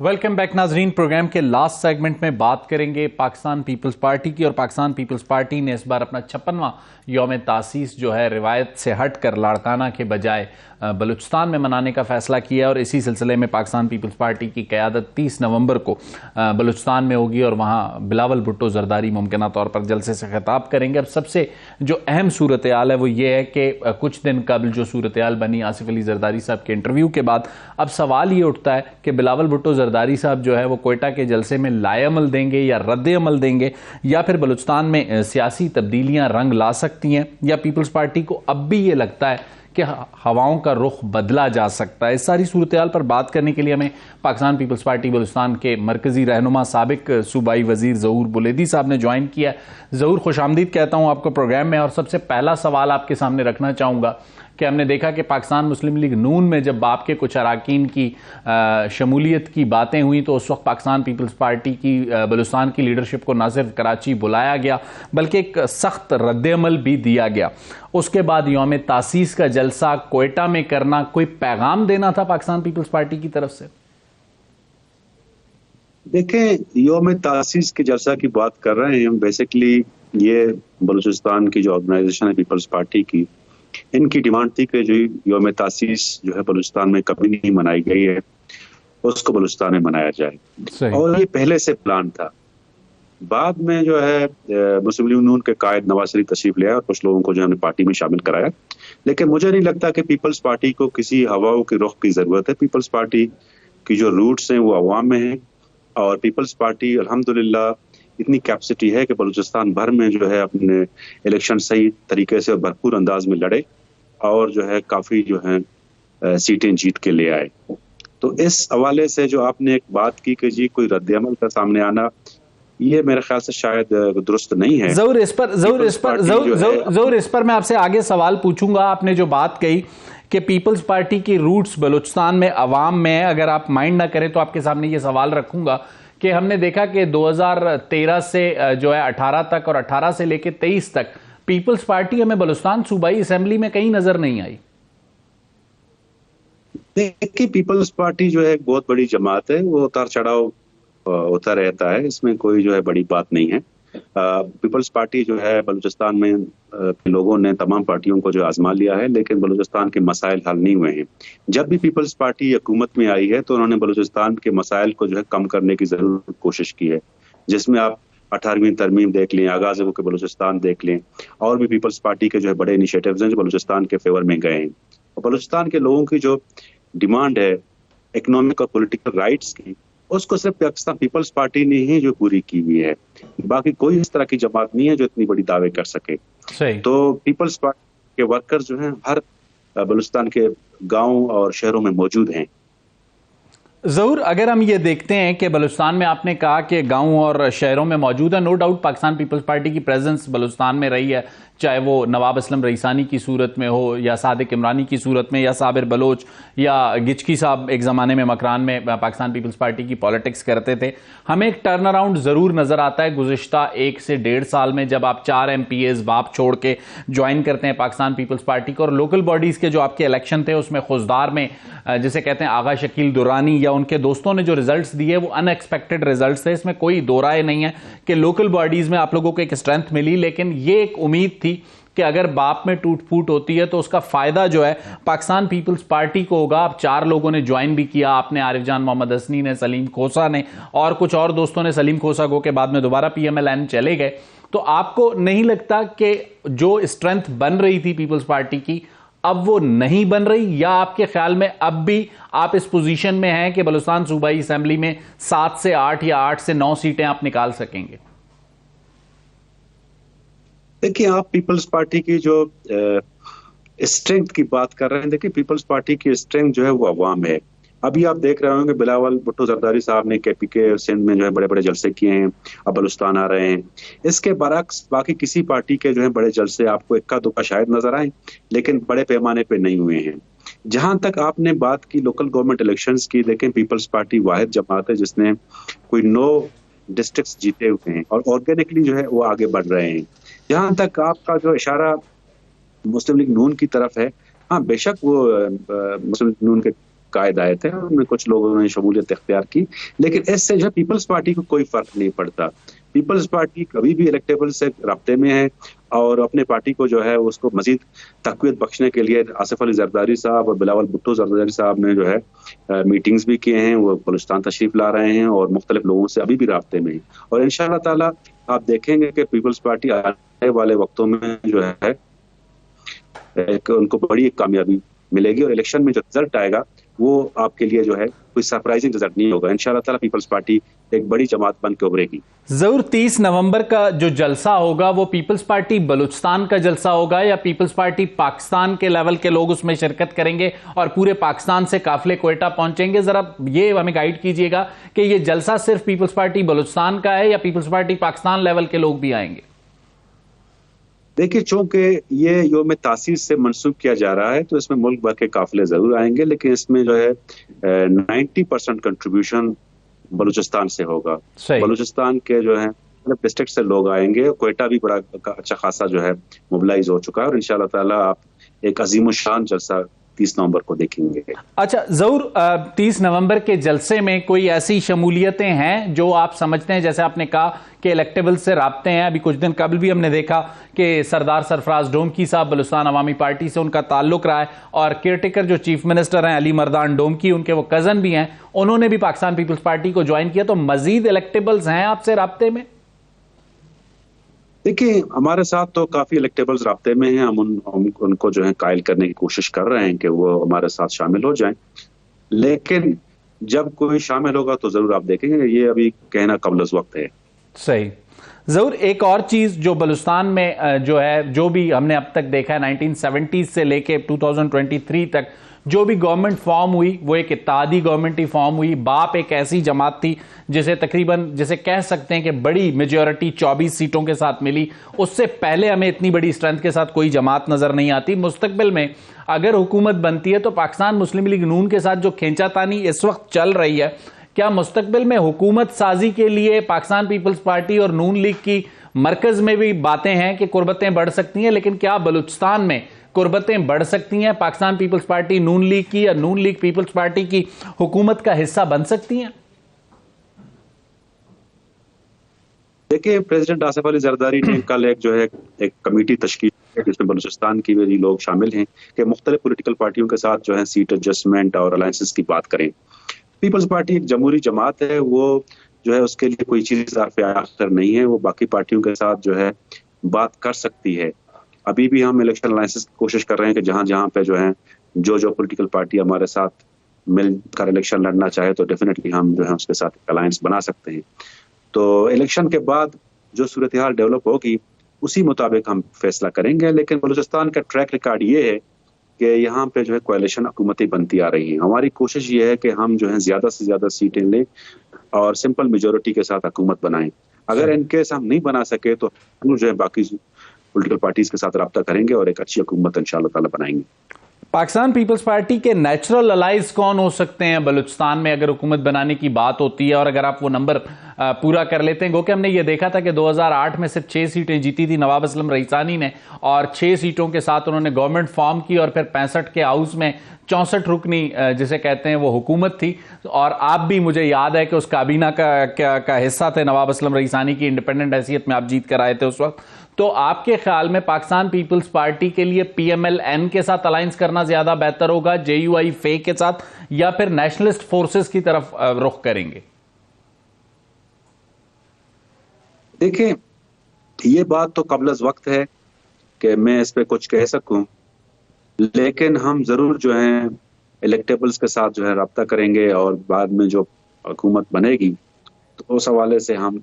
Welcome back नाजरीन। Programme के last segment में बात करेंगे पाकिस्तान पीपल्स पार्टी की। और पाकिस्तान पीपल्स पार्टी ने इस बार अपना 56वां यौम तासीस जो है रिवायत से हट कर लाड़काना के बजाय बलूचिस्तान में मनाने का फैसला किया। और इसी सिलसिले में पाकिस्तान पीपल्स पार्टी की क़यादत 30 नवंबर को बलूचिस्तान में होगी और वहाँ बिलावल भुट्टो जरदारी मुमकिन तौर पर जलसे से खिताब करेंगे। अब सबसे जो अहम सूरत हाल है वो ये है कि कुछ दिन कबल जो सूरत हाल बनी आसिफ अली जरदारी साहब के इंटरव्यू के बाद, अब सवाल ये उठता है कि बिलावल भुट्टो जरदारी साहब जो है वो कोयटा के जलसे में लाएअमल देंगे या रद्द अमल देंगे, या फिर बलूचिस्तान में सियासी तब्दीलियां रंग ला सकती हैं, या पीपल्स पार्टी को अब भी ये लगता है कि हवाओं का रुख बदला जा सकता है। इस सारी सूरत हाल पर बात करने के लिए हमें पाकिस्तान पीपल्स पार्टी बलूचिस्तान के मरकजी रहनुमा साबिक सूबाई वजीर ज़हूर बुलेदी साहब ने ज्वाइन किया। ज़हूर, खुशामदीद कहता हूँ आपको प्रोग्राम में। और सबसे पहला सवाल आपके सामने रखना चाहूँगा कि हमने देखा कि पाकिस्तान मुस्लिम लीग नून में जब बाप के कुछ अराकीन की शमूलियत की बातें हुई तो उस वक्त पाकिस्तान पीपल्स पार्टी की बलूचिस्तान की लीडरशिप को न सिर्फ कराची बुलाया गया बल्कि एक सख्त रद्द-ए-अमल भी दिया गया। उसके बाद यौम तासीस का जलसा कोयटा में करना कोई पैगाम देना था पाकिस्तान पीपल्स पार्टी की तरफ से? देखें, यौम तासीस के जलसा की बात कर रहे हैं हम। बेसिकली ये बलूचिस्तान की जो ऑर्गेनाइजेशन है पीपल्स पार्टी की, इनकी डिमांड थी कि जो यौम तासीस जो है बलूचिस्तान में कभी नहीं मनाई गई है उसको बलूचिस्तान में मनाया जाए, और ये पहले से प्लान था। बाद में जो है मुस्लिम लीग नून के कायद नवाज शरीफ तशरीफ ले आए और कुछ लोगों को जो हमने पार्टी में शामिल कराया। लेकिन मुझे नहीं लगता कि पीपल्स पार्टी को किसी हवाओं की रुख की जरूरत है। पीपल्स पार्टी की जो रूट्स हैं वो अवाम में है, और पीपल्स पार्टी अल्हम्दुलिल्लाह इतनी कैपेसिटी है कि बलूचिस्तान भर में जो है अपने इलेक्शन सही तरीके से और भरपूर अंदाज में लड़े और जो है काफी जो है सीटें जीत के ले आए। तो इस हवाले से जो आपने एक बात की कि जी कोई रद्द-ए-अमल का सामने आना, ये मेरे ख्याल से शायद दुरुस्त नहीं है। ज़रूर इस पर मैं आपसे आगे सवाल पूछूंगा। आपने जो बात कही कि पीपल्स पार्टी की रूट्स बलूचिस्तान में अवाम में है, अगर आप माइंड ना करें तो आपके सामने ये सवाल रखूंगा कि हमने देखा कि 2013 से जो है 18 तक और 18 से लेकर 23 तक पीपल्स पार्टी हमें बलूचिस्तान सूबाई असेंबली में कहीं नजर नहीं आई। देखिए, पीपल्स पार्टी जो है एक बहुत बड़ी जमात है, वो उतार चढ़ाव होता रहता है, इसमें कोई जो है बड़ी बात नहीं है। पीपल्स पार्टी जो है बलूचिस्तान में लोगों ने तमाम पार्टियों को जो आजमा लिया है, लेकिन बलूचिस्तान के मसाइल हल नहीं हुए हैं। जब भी पीपल्स पार्टी हुकूमत में आई है तो उन्होंने बलूचिस्तान के मसाइल को जो है कम करने की जरूर कोशिश की है, जिसमें आप 18वीं तरमीम देख लें, आगाज के बलूचिस्तान देख लें, और भी पीपल्स पार्टी के जो है बड़े इनिशिएटिव्स हैं जो बलूचिस्तान के फेवर में गए हैं। और बलूचिस्तान के लोगों की जो डिमांड है इकोनॉमिक और पॉलिटिकल राइट्स की, उसको सिर्फ पाकिस्तान पीपल्स पार्टी ने ही जो पूरी की हुई है। बाकी कोई इस तरह की जमात नहीं है जो इतनी बड़ी दावे कर सके। तो पीपल्स पार्टी के वर्कर्स जो हैं हर बलूचिस्तान के गांव और शहरों में मौजूद हैं। ज़रूर, अगर हम ये देखते हैं कि बलूचिस्तान में आपने कहा कि गांव और शहरों में मौजूद है, नो डाउट पाकिस्तान पीपल्स पार्टी की प्रेजेंस बलूचिस्तान में रही है, चाहे वो नवाब असलम रईसानी की सूरत में हो, या सादिक इमरानी की सूरत में, या साबिर बलोच, या गिचकी साहब एक ज़माने में मकरान में पाकिस्तान पीपल्स पार्टी की पॉलिटिक्स करते थे। हमें एक टर्न अराउंड ज़रूर नज़र आता है गुज़िश्ता 1 से 1.5 साल में, जब आप 4 MPs बाप छोड़ के ज्वाइन करते हैं पाकिस्तान पीपल्स पार्टी को। और लोकल बॉडीज़ के जो आपके इलेक्शन थे उसमें खुशदार में जिसे कहते हैं आगा शकील दुरानी या उनके दोस्तों ने जो रिजल्ट्स दिए वो अनएक्सपेक्टेड रिजल्ट्स थे, इसमें कोई दो राय नहीं है कि लोकल बॉडीज़ में आप लोगों को एक स्ट्रेंथ मिली। लेकिन ये एक उम्मीद थी कि अगर बाप में टूट फूट होती है तो उसका फायदा जो है पाकिस्तान पीपल्स पार्टी को होगा। आप 4 लोगों ने ज्वाइन भी किया, आपने, आरिफ जान मोहम्मद हसनी ने, सलीम खोसा ने, और कुछ और दोस्तों ने। सलीम खोसा गो के बाद में दोबारा PMLN चले गए। तो आपको नहीं लगता कि जो स्ट्रेंथ बन रही थी पीपल्स पार्टी की अब वो नहीं बन रही, या आपके ख्याल में अब भी आप इस पोजीशन में हैं कि बलूचिस्तान सूबाई असेंबली में 7 से 8 या 8 से 9 सीटें आप निकाल सकेंगे? देखिए, आप पीपल्स पार्टी की जो स्ट्रेंथ की बात कर रहे हैं, देखिए पीपल्स पार्टी की स्ट्रेंथ जो है वो अवाम है। अभी आप देख रहे होंगे बिलावल भुट्टो जरदारी साहब ने KPK सिंध में जो है बड़े बड़े जलसे किए हैं, अब बलूचिस्तान आ रहे हैं। इसके बरक्स बाकी किसी पार्टी के जो है बड़े जलसे आपको इक्का दुक्का शायद नजर आए, लेकिन बड़े पैमाने पे नहीं हुए हैं। जहां तक आपने बात की लोकल गवर्नमेंट इलेक्शंस की, देखें पीपल्स पार्टी वाहिद जमात है जिसने कोई 9 डिस्ट्रिक्ट जीते हुए हैं और ऑर्गेनिकली जो है वो आगे बढ़ रहे हैं। जहां तक आपका जो इशारा मुस्लिम लीग नून की तरफ है, हाँ बेशक वो मुस्लिम लीग नून के कायद आए थे, उनमें कुछ लोगों ने शमूलियत इख्तियार की, लेकिन इससे जो है पीपल्स पार्टी को कोई फर्क नहीं पड़ता। पीपल्स पार्टी कभी भी इलेक्टेबल से राब्ते में है और अपने पार्टी को जो है उसको मजीद तक़वियत बख्शने के लिए आसिफ अली जरदारी साहब और बिलावल भुट्टो जरदारी साहब ने जो है मीटिंग्स भी किए हैं, वो बलूचिस्तान तशरीफ ला रहे हैं और मुख्तलिफ लोगों से अभी भी राब्ते में हैं। और इंशाअल्लाह ताला आप देखेंगे कि पीपल्स पार्टी आने वाले वक्तों में जो है उनको बड़ी एक कामयाबी मिलेगी और इलेक्शन में जो रिजल्ट आएगा वो आपके लिए जो है कोई सरप्राइजिंग रिजल्ट नहीं होगा। इंशाअल्लाह ताला पीपल्स पार्टी एक बड़ी जमात बन के उभरेगी। जरूर 30 नवंबर का जो जलसा होगा वो पीपल्स पार्टी बलूचिस्तान का जलसा होगा या पीपल्स पार्टी पाकिस्तान के लेवल के लोग उसमें शिरकत करेंगे और पूरे पाकिस्तान से काफिले क्वेटा पहुंचेंगे? जरा ये हमें गाइड कीजिएगा कि ये जलसा सिर्फ पीपल्स पार्टी बलूचिस्तान का है या पीपल्स पार्टी पाकिस्तान लेवल के लोग भी आएंगे? देखिए, चूंकि ये योम तासीस से मंसूब किया जा रहा है तो इसमें मुल्क भर के काफिले जरूर आएंगे, लेकिन इसमें जो है 90% कंट्रीब्यूशन बलूचिस्तान से होगा। बलूचिस्तान के जो है डिस्ट्रिक्ट से लोग आएंगे। क्वेटा भी बड़ा अच्छा खासा जो है मोबिलाइज हो चुका है और इंशाल्लाह ताला आप एक अजीम शान जलसा 30 नवंबर को देखेंगे। अच्छा जरूर, 30 नवंबर के जलसे में कोई ऐसी शमूलियतें हैं जो आप समझते हैं, जैसे आपने कहा कि इलेक्टेबल से राब्ते हैं, अभी कुछ दिन कबल भी हमने देखा कि सरदार सरफराज डोमकी साहब बलूचिस्तान अवामी पार्टी से उनका ताल्लुक रहा है और केयरटेकर जो चीफ मिनिस्टर हैं अली मर्दान डोमकी, उनके वो कजन भी हैं, उन्होंने भी पाकिस्तान पीपल्स पार्टी को ज्वाइन किया। तो मजीद इलेक्टेबल्स हैं आपसे राब्ते में? देखिए, हमारे साथ तो काफी इलेक्टेबल्स राब्ते में हैं। हम उनको जो है कायल करने की कोशिश कर रहे हैं कि वो हमारे साथ शामिल हो जाएं, लेकिन जब कोई शामिल होगा तो जरूर आप देखेंगे। ये अभी कहना कबल वक्त है। सही। जरूर एक और चीज जो बलूचिस्तान में जो है, जो भी हमने अब तक देखा है 1970 से लेके 2023 तक जो भी गवर्नमेंट फॉर्म हुई वो एक इत्तेहादी गवर्नमेंट ही फॉर्म हुई। बाप एक ऐसी जमात थी जिसे तकरीबन जिसे कह सकते हैं कि बड़ी मेजॉरिटी 24 सीटों के साथ मिली। उससे पहले हमें इतनी बड़ी स्ट्रेंथ के साथ कोई जमात नजर नहीं आती। मुस्तकबिल में अगर हुकूमत बनती है तो पाकिस्तान मुस्लिम लीग नून के साथ जो खींचातानी इस वक्त चल रही है, क्या मुस्तकबिल में हुकूमत साजी के लिए पाकिस्तान पीपल्स पार्टी और नून लीग की मरकज में भी बातें हैं कि कुर्बतें बढ़ सकती हैं, लेकिन क्या बलूचिस्तान में कुर्बतें बढ़ सकती हैं? पाकिस्तान पीपल्स पार्टी नून लीग की या नून लीग पीपल्स पार्टी की हुकूमत का हिस्सा बन सकती हैं? देखिए, प्रेसिडेंट आसिफ अली जरदारी ने कल एक कमेटी तश्कील की जिसमें बलूचिस्तान की भी लोग शामिल हैं कि मुख्तलिफ पॉलिटिकल पार्टियों के साथ जो है सीट एडजस्टमेंट और अलायंसेस की बात करें। पीपल्स पार्टी एक जमहूरी जमात है, वो जो है उसके लिए कोई चीज आखिर नहीं है, वो बाकी पार्टियों के साथ जो है बात कर सकती है। अभी भी हम इलेक्शन अलायंसेस की कोशिश कर रहे हैं कि जहां जहां पे जो है जो पॉलिटिकल पार्टी हमारे साथ मिलकर इलेक्शन लड़ना चाहे तो डेफिनेटली हम जो है उसके साथ अलायंस बना सकते हैं। तो इलेक्शन के बाद जो सूरत हाल डेवलप होगी उसी मुताबिक हम फैसला करेंगे। लेकिन बलूचिस्तान का ट्रैक रिकॉर्ड ये है कि यहाँ पे जो है कोalition हुकूमतें बनती आ रही हैं। हमारी कोशिश ये है कि हम जो है ज्यादा से ज्यादा सीटें लें और सिंपल मेजोरिटी के साथ हुकूमत बनाएं। अगर इनकेस हम नहीं बना सके तो हम जो है बाकी पॉलिटिकल पार्टीज के साथ रब्ता करेंगे और एक अच्छी हुकूमत इंशाअल्लाह ताला बनाएंगे। पाकिस्तान पीपल्स पार्टी के नेचुरल अलाइज कौन हो सकते हैं बलूचिस्तान में अगर हुकूमत बनाने की बात होती है? और अगर आप वो नंबर पूरा कर लेते हैं, गो कि हमने ये देखा था कि 2008 में सिर्फ 6 सीटें जीती थी नवाब असलम रईसानी ने और 6 सीटों के साथ उन्होंने गवर्नमेंट फॉर्म की और फिर 65 के हाउस में 64 रुकनी जिसे कहते हैं वो हुकूमत थी। और आप भी, मुझे याद है कि उस काबीना का हिस्सा थे नवाब असलम रईसानी की इंडिपेंडेंट हैसियत में आप जीत कर आए थे उस वक्त। तो आपके ख्याल में पाकिस्तान पीपल्स पार्टी के लिए PMLN के साथ अलायंस करना ज्यादा बेहतर होगा, JUI फे के साथ, या फिर नेशनलिस्ट फोर्सेस की तरफ रुख करेंगे? देखिए, ये बात तो कबल वक्त है कि मैं इस पे कुछ कह सकूं, लेकिन हम जरूर जो है इलेक्टेबल्स के साथ जो है रब्ता करेंगे और बाद में जो हुकूमत बनेगी तो उस हवाले से हम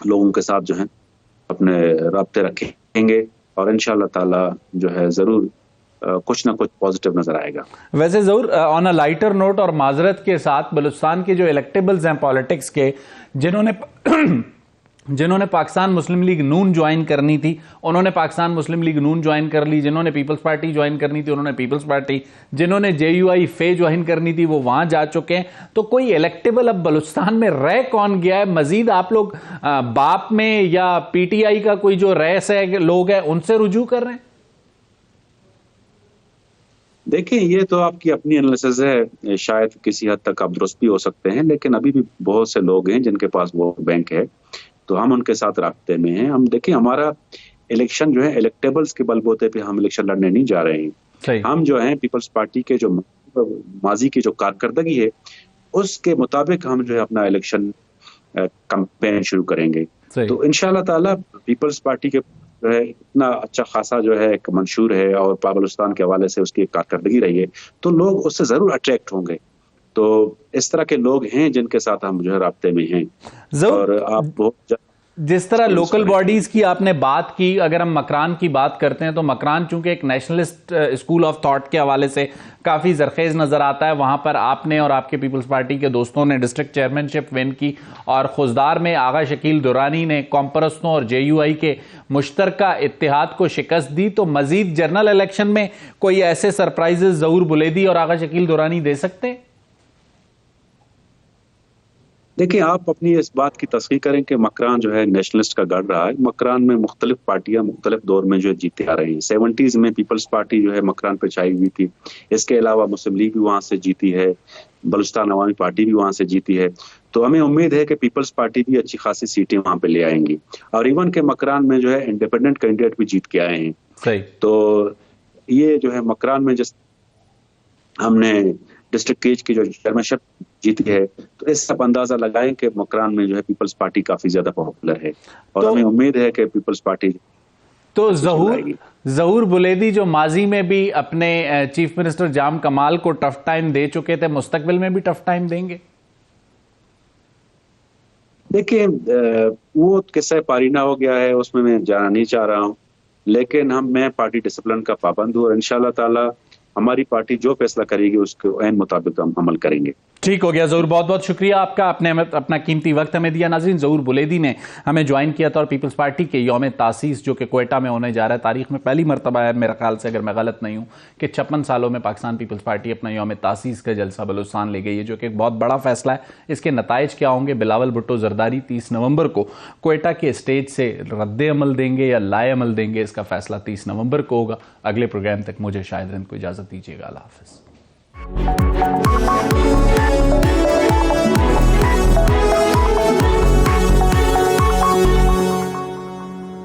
लोगों के साथ जो है अपने राब्ते रखेंगे और इंशाअल्लाह ताला जो है जरूर कुछ ना कुछ पॉजिटिव नजर आएगा। वैसे जरूर ऑन अ लाइटर नोट और माजरत के साथ, बलूचिस्तान के जो इलेक्टेबल्स हैं पॉलिटिक्स के, जिन्होंने पाकिस्तान मुस्लिम लीग नून ज्वाइन करनी थी उन्होंने पाकिस्तान मुस्लिम लीग नून ज्वाइन कर ली, जिन्होंने पीपल्स पार्टी ज्वाइन करनी थी उन्होंने पीपल्स पार्टी, जिन्होंने JUI फे ज्वाइन करनी थी वो वहां जा चुके हैं। तो कोई इलेक्टेबल अब बलूचिस्तान में रह कौन गया है? मजीद आप लोग बाप में या PTI का कोई जो रह से लोग हैं उनसे रुजू कर रहे हैं? देखिए, ये तो आपकी अपनी एनालिसिस है, शायद किसी हद तक आप दुरुस्त भी हो सकते हैं, लेकिन अभी भी बहुत से लोग हैं जिनके पास वोट बैंक है, तो हम उनके साथ राब्ते में हैं। हम देखिए, हमारा इलेक्शन जो है इलेक्टेबल्स के बलबूते पे हम इलेक्शन लड़ने नहीं जा रहे हैं। सही। हम जो हैं पीपल्स पार्टी के जो माजी की जो कारकर्दगी है उसके मुताबिक हम जो है अपना इलेक्शन कैंपेन शुरू करेंगे। सही। तो इंशाल्लाह ताला पीपल्स पार्टी के जो है इतना अच्छा खासा जो है एक मंशूर है और बलूचिस्तान के हवाले से उसकी कारकर्दगी रही है, तो लोग उससे जरूर अट्रैक्ट होंगे। तो इस तरह के लोग हैं जिनके साथ हम जो है राब्ते में हैं। और आप बहुत जिस तरह लोकल बॉडीज की आपने बात की, अगर हम मकरान की बात करते हैं तो मकरान चूंकि एक नेशनलिस्ट स्कूल ऑफ थॉट के हवाले से काफी जरखेज नजर आता है, वहां पर आपने और आपके पीपल्स पार्टी के दोस्तों ने डिस्ट्रिक्ट चेयरमैनशिप विन की और खुजदार में आगा शकील दुरानी ने कॉमपरस्तों और JUI के मुश्तरका इत्तेहाद को शिकस्त दी। तो मजीद जनरल इलेक्शन में कोई ऐसे सरप्राइजेस ज़हूर बुलेदी और आगा शकील दुरानी दे सकते हैं? देखिए, आप अपनी इस बात की तस्दीक करें कि मकरान जो है नेशनलिस्ट का गढ़ रहा है। मकरान में मुख्तलिफ पार्टियां मुख्तलिफ दौर में जो है जीते आ रही हैं। 70s में पीपल्स पार्टी जो है मकरान पे छाई हुई थी। इसके अलावा मुस्लिम लीग भी वहां से जीती है, बलूचिस्तान अवामी पार्टी भी वहां से जीती है। तो हमें उम्मीद है कि पीपल्स पार्टी भी अच्छी खासी सीटें वहां पे ले आएंगी। और इवन के मकरान में जो है इंडिपेंडेंट कैंडिडेट भी जीत के आए हैं। सही। तो ये जो है मकरान में जिस हमने डिस्ट्रिक्ट केज की जो चेयरमैनशिप जीती है, तो इससे आप अंदाजा लगाएं कि मकरान में जो है पीपल्स पार्टी काफी ज्यादा पॉपुलर है और हमें उम्मीद है कि पीपल्स पार्टी तो ज़हूर बुलेदी जो माजी में भी अपने चीफ मिनिस्टर जाम कमाल को टफ टाइम दे चुके थे, मुस्तकबिल में भी टफ टाइम देंगे? देखिए, वो किस्सा पारीना हो गया है, उसमें मैं जाना नहीं चाह रहा हूँ, लेकिन मैं पार्टी डिसिप्लिन का पाबंद हूँ और इंशाल्लाह ताला हमारी पार्टी जो फैसला करेगी उसके ऐन मुताबिक हम अमल करेंगे। ठीक हो गया ज़हूर, बहुत बहुत शुक्रिया आपका, आपने अपना कीमती वक्त हमें दिया। नाज़रीन, ज़हूर बुलेदी ने हमें ज्वाइन किया था और पीपल्स पार्टी के यौम तासीस जो कि क्वेटा में होने जा रहा है, तारीख में पहली मरतबा है मेरे ख्याल से, अगर मैं गलत नहीं हूँ, कि 56 सालों में पाकिस्तान पीपल्स पार्टी अपना यौम तासीस का जलसा बलूचिस्तान ले गई है, जो कि एक बहुत बड़ा फैसला है। इसके नताइज क्या होंगे? बिलावल भुट्टो जरदारी 30 नवंबर को क्वेटा के स्टेज से रद्द अमल देंगे या लाए अमल देंगे, इसका फैसला 30 नवंबर को होगा। अगले प्रोग्राम तक मुझे शायद को इजाज़त दीजिएगा। अल्लाह हाफ़िज़।